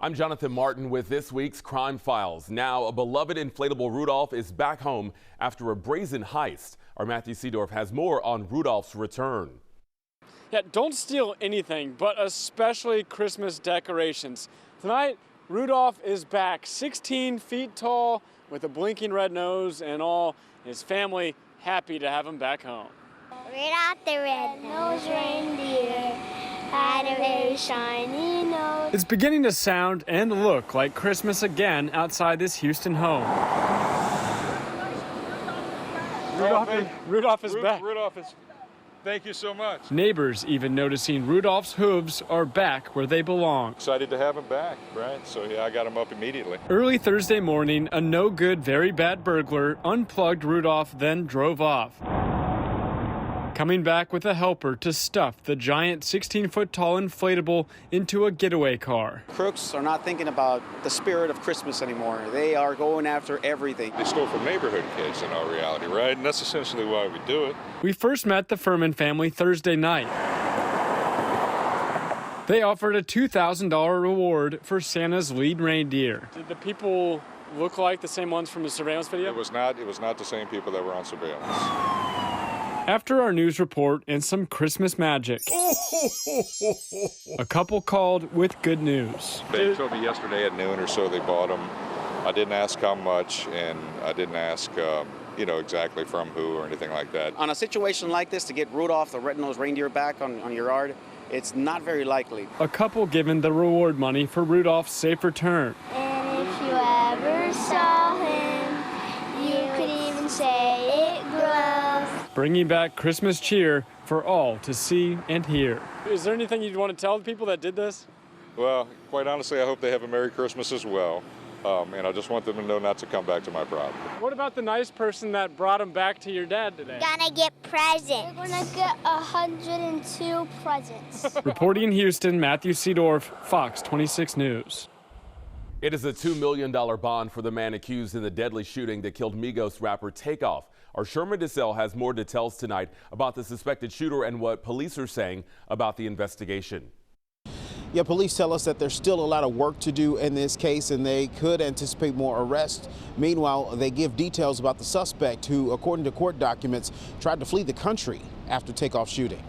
I'm Jonathan Martin with this week's Crime Files. Now, a beloved inflatable Rudolph is back home after a brazen heist. Our Matthew Seedorf has more on Rudolph's return. Yeah, don't steal anything, but especially Christmas decorations. Tonight, Rudolph is back, 16 feet tall, with a blinking red nose and all. His family happy to have him back home. Rudolph the red-nosed reindeer had a very shiny nose. It's beginning to sound and look like Christmas again outside this Houston home. Rudolph is back. Rudolph is. Thank you so much. Neighbors even noticing Rudolph's hooves are back where they belong. Excited to have him back, right? So yeah, I got him up immediately. Early Thursday morning, a no-good, very bad burglar unplugged Rudolph, then drove off, coming back with a helper to stuff the giant 16-foot-tall inflatable into a getaway car. Crooks are not thinking about the spirit of Christmas anymore. They are going after everything. They stole from neighborhood kids in all reality, right? And that's essentially why we do it. We first met the Furman family Thursday night. They offered a $2,000 reward for Santa's lead reindeer. Did the people look like the same ones from the surveillance video? It was not the same people that were on surveillance. After our news report and some Christmas magic, a couple called with good news. They told me yesterday at noon or so they bought them. I didn't ask how much, and I didn't ask, exactly from who or anything like that. On a situation like this, to get Rudolph the red-nosed reindeer back on your yard, it's not very likely. A couple given the reward money for Rudolph's safe return. And if you ever saw him, you could even say it grows. Bringing back Christmas cheer for all to see and hear. Is there anything you'd want to tell the people that did this? Well, quite honestly, I hope they have a Merry Christmas as well. And I just want them to know not to come back to my property. What about the nice person that brought him back to your dad today? Gonna get presents. We're gonna get 102 presents. Reporting in Houston, Matthew Seedorf, Fox 26 News. It is a $2 million bond for the man accused in the deadly shooting that killed Migos rapper Takeoff. Our Sherman DeSalle has more details tonight about the suspected shooter and what police are saying about the investigation. Yeah, police tell us that there's still a lot of work to do in this case and they could anticipate more arrests. Meanwhile, they give details about the suspect who, according to court documents, tried to flee the country after Takeoff shooting.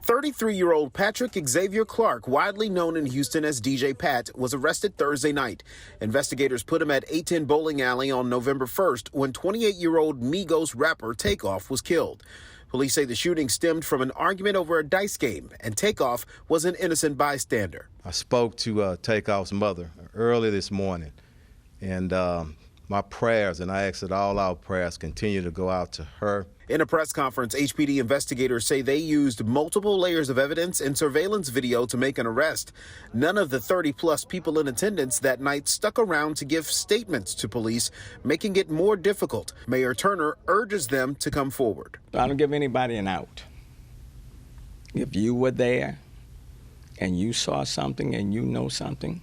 33-year-old Patrick Xavier Clark, widely known in Houston as DJ Pat, was arrested Thursday night. Investigators put him at 810 Bowling Alley on November 1st when 28-year-old Migos rapper Takeoff was killed. Police say the shooting stemmed from an argument over a dice game, and Takeoff was an innocent bystander. I spoke to Takeoff's mother early this morning, and my prayers, and I ask that all our prayers continue to go out to her. In a press conference, HPD investigators say they used multiple layers of evidence and surveillance video to make an arrest. None of the 30-plus people in attendance that night stuck around to give statements to police, making it more difficult. Mayor Turner urges them to come forward. I don't give anybody an out. If you were there and you saw something and you know something,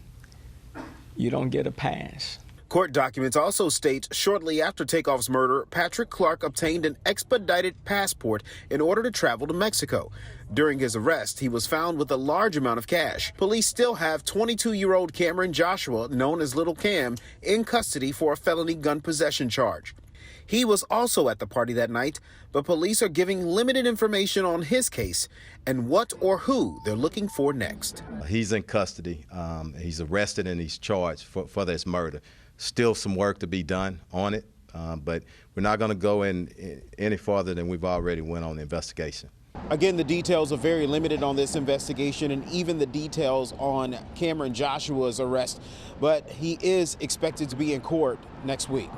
you don't get a pass. Court documents also state shortly after Takeoff's murder, Patrick Clark obtained an expedited passport in order to travel to Mexico. During his arrest, he was found with a large amount of cash. Police still have 22-year-old Cameron Joshua, known as Little Cam, in custody for a felony gun possession charge. He was also at the party that night, but police are giving limited information on his case and what or who they're looking for next. He's in custody. He's arrested and he's charged for this murder. Still some work to be done on it, but we're not going to go in any farther than we've already went on the investigation. Again, the details are very limited on this investigation and even the details on Cameron Joshua's arrest, but he is expected to be in court next week.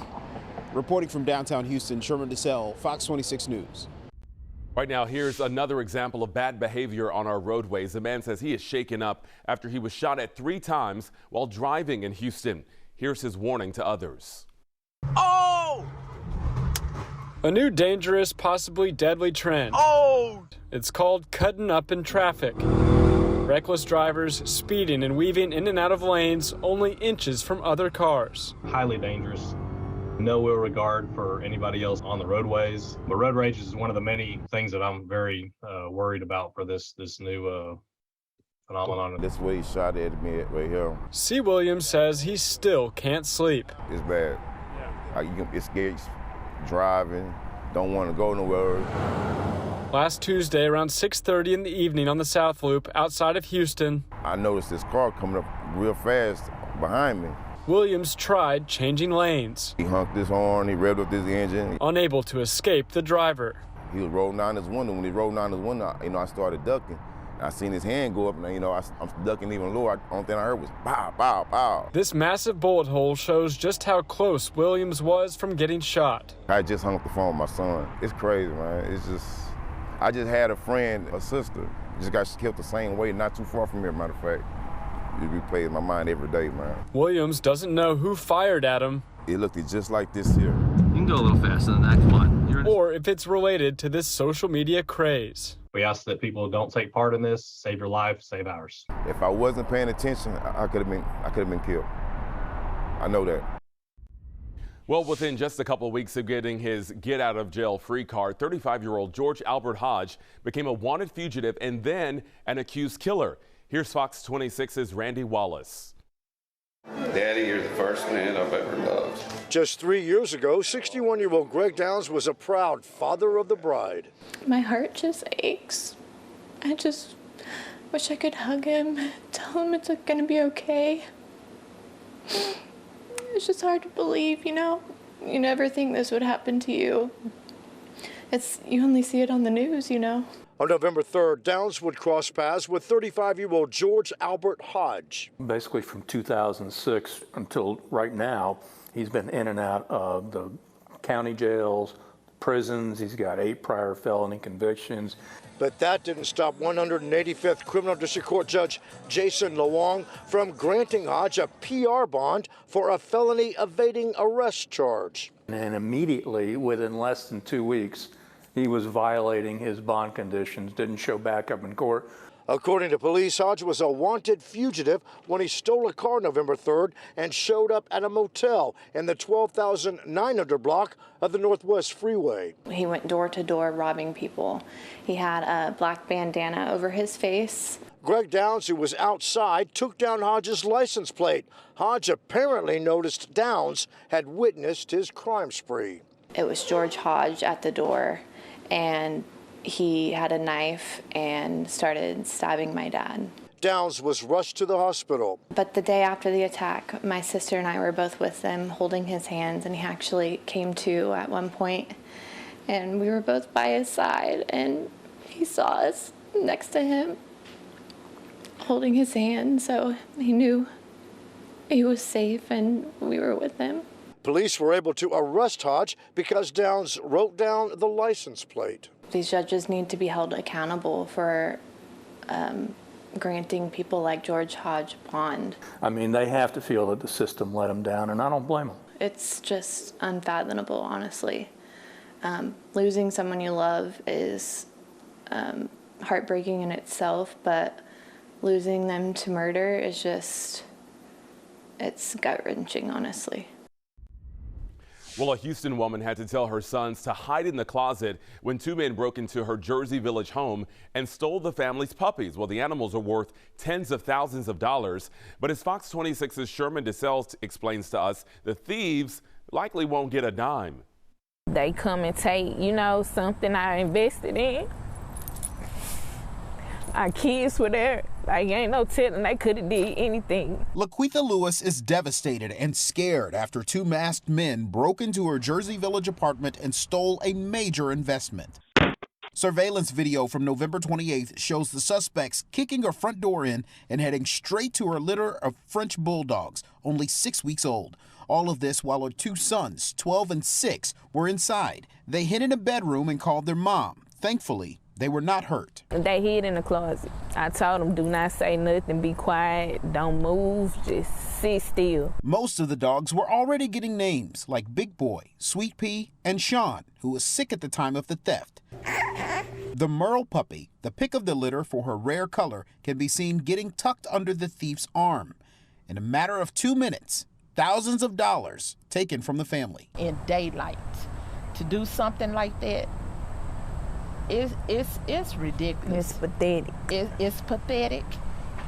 Reporting from downtown Houston, Sherman DeSalle, Fox 26 News. Right now, here's another example of bad behavior on our roadways. A man says he is shaken up after he was shot at 3 times while driving in Houston. Here's his warning to others. Oh! A new dangerous, possibly deadly trend. Oh! It's called cutting up in traffic. Reckless drivers speeding and weaving in and out of lanes only inches from other cars. Highly dangerous. No ill regard for anybody else on the roadways. But road rage is one of the many things that I'm very worried about for this new phenomenon. This way he shot at me right here. C. Williams says he still can't sleep. It's bad. It scares driving, don't want to go nowhere. Last Tuesday, around 6:30 in the evening on the South Loop outside of Houston, I noticed this car coming up real fast behind me. Williams tried changing lanes. He honked his horn, he revved up his engine. Unable to escape the driver. He was rolling down his window. When he rolled down his window, I started ducking. I seen his hand go up, and I'm ducking even lower. The only thing I heard was pow, pow, pow. This massive bullet hole shows just how close Williams was from getting shot. I just hung up the phone with my son. It's crazy, man. I just had a friend, a sister, just got killed the same way, not too far from here, matter of fact. It replays in my mind every day, man. Williams doesn't know who fired at him. It looked just like this here. You can go a little faster than that, come on. Or if it's related to this social media craze. We ask that people don't take part in this. Save your life, save ours. If I wasn't paying attention, I could have been killed. I know that. Well, within just a couple of weeks of getting his get-out-of-jail-free card, 35-year-old George Albert Hodge became a wanted fugitive and then an accused killer. Here's Fox 26's Randy Wallace. Daddy, you're the first man I've ever loved. Just 3 years ago, 61-year-old Greg Downs was a proud father of the bride. My heart just aches. I just wish I could hug him, tell him it's gonna be okay. It's just hard to believe, you know? You never think this would happen to you. You only see it on the news, you know? On November 3rd, Downs would cross paths with 35-year-old George Albert Hodge. Basically from 2006 until right now, he's been in and out of the county jails, prisons. He's got 8 prior felony convictions. But that didn't stop 185th Criminal District Court Judge Jason Lawong from granting Hodge a PR bond for a felony evading arrest charge. And immediately, within less than 2 weeks, he was violating his bond conditions, didn't show back up in court. According to police, Hodge was a wanted fugitive when he stole a car November 3rd and showed up at a motel in the 12,900 block of the Northwest Freeway. He went door to door robbing people. He had a black bandana over his face. Greg Downs, who was outside, took down Hodge's license plate. Hodge apparently noticed Downs had witnessed his crime spree. It was George Hodge at the door, and he had a knife and started stabbing my dad. Downs was rushed to the hospital. But the day after the attack, my sister and I were both with him, holding his hands, and he actually came to at one point, and we were both by his side, and he saw us next to him, holding his hand, so he knew he was safe and we were with him. Police were able to arrest Hodge because Downs wrote down the license plate. These judges need to be held accountable for granting people like George Hodge bond. I mean, they have to feel that the system let them down, and I don't blame them. It's just unfathomable, honestly. Losing someone you love is heartbreaking in itself, but losing them to murder is just, it's gut-wrenching, honestly. Well, a Houston woman had to tell her sons to hide in the closet when 2 men broke into her Jersey Village home and stole the family's puppies. Well, the animals are worth tens of thousands of dollars. But as Fox 26's Sherman DeSales explains to us, the thieves likely won't get a dime. They come and take, something I invested in. Our kids were there. Ain't no telling they could have did anything. Laquitha Lewis is devastated and scared after 2 masked men broke into her Jersey Village apartment and stole a major investment. Surveillance video from November 28th shows the suspects kicking her front door in and heading straight to her litter of French bulldogs, only 6 weeks old. All of this while her 2 sons, 12 and 6, were inside. They hid in a bedroom and called their mom. Thankfully, they were not hurt. They hid in the closet. I told them, do not say nothing, be quiet, don't move, just sit still. Most of the dogs were already getting names like Big Boy, Sweet Pea, and Sean, who was sick at the time of the theft. The Merle puppy, the pick of the litter for her rare color, can be seen getting tucked under the thief's arm. In a matter of 2 minutes, thousands of dollars taken from the family. In daylight, to do something like that, it's ridiculous. It's pathetic. It's pathetic,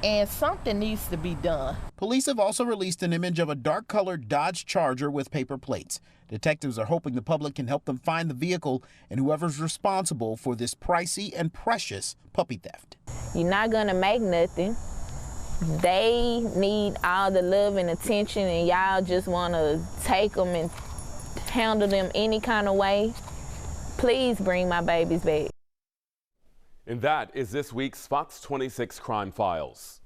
and something needs to be done. Police have also released an image of a dark-colored Dodge Charger with paper plates. Detectives are hoping the public can help them find the vehicle and whoever's responsible for this pricey and precious puppy theft. You're not gonna make nothing. They need all the love and attention, and y'all just wanna take them and handle them any kind of way. Please bring my babies back. And that is this week's Fox 26 Crime Files.